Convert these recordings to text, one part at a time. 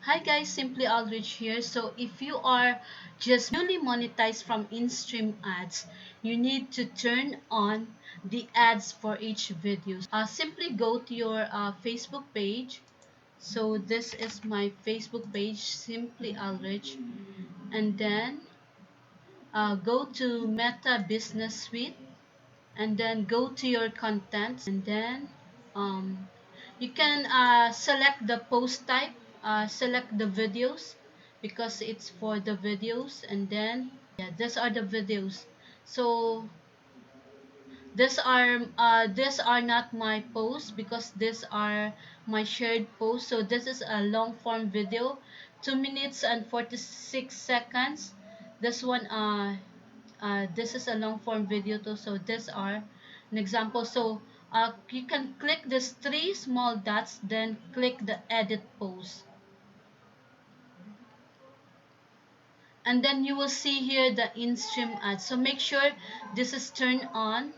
Hi guys, simply AlRitch here. So if you are just newly monetized from in-stream ads, you need to turn on the ads for each video. Simply go to your Facebook page. So this is my Facebook page, simply AlRitch, and then go to Meta Business Suite, and then go to your contents, and then um, you can select the post type, select the videos because it's for the videos, and then yeah, these are the videos. So these are not my posts because these are my shared posts. So this is a long form video, 2 minutes and 46 seconds. This one this is a long form video too, so these are an example. So you can click these three small dots, then click the edit post, and then you will see here the in-stream ads. So make sure this is turned on,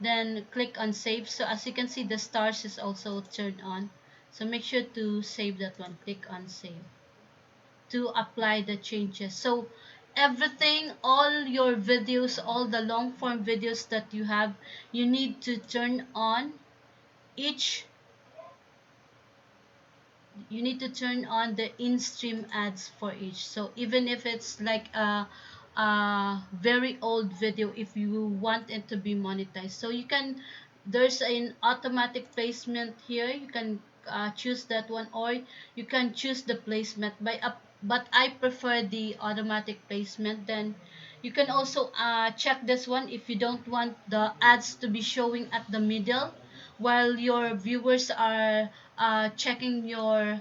then click on save. So as you can see, the stars is also turned on, so make sure to save that one. Click on save to apply the changes. So everything, all your videos, all the long form videos that you have, you need to turn on each you need to turn on the in-stream ads for each. So even if it's like a very old video, if you want it to be monetized, so you can, there's an automatic placement here. You can choose that one, or you can choose the placement by up, but I prefer the automatic placement. Then you can also check this one if you don't want the ads to be showing at the middle while your viewers are checking your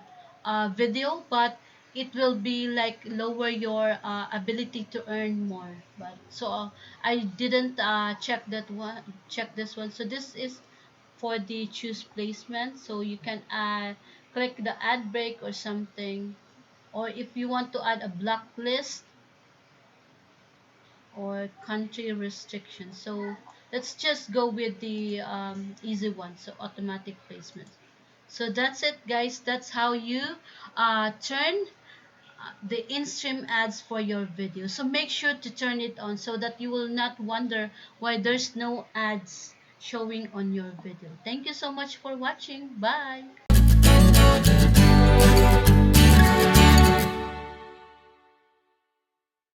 video, but it will be like lower your ability to earn more. But so I didn't check this one. So this is for the choose placement. So you can click the ad break or something, or if you want to add a blacklist or country restriction. So let's just go with the easy one, so automatic placement. So that's it guys, that's how you turn the in-stream ads for your video. So make sure to turn it on so that you will not wonder why there's no ads showing on your video. Thank you so much for watching. Bye.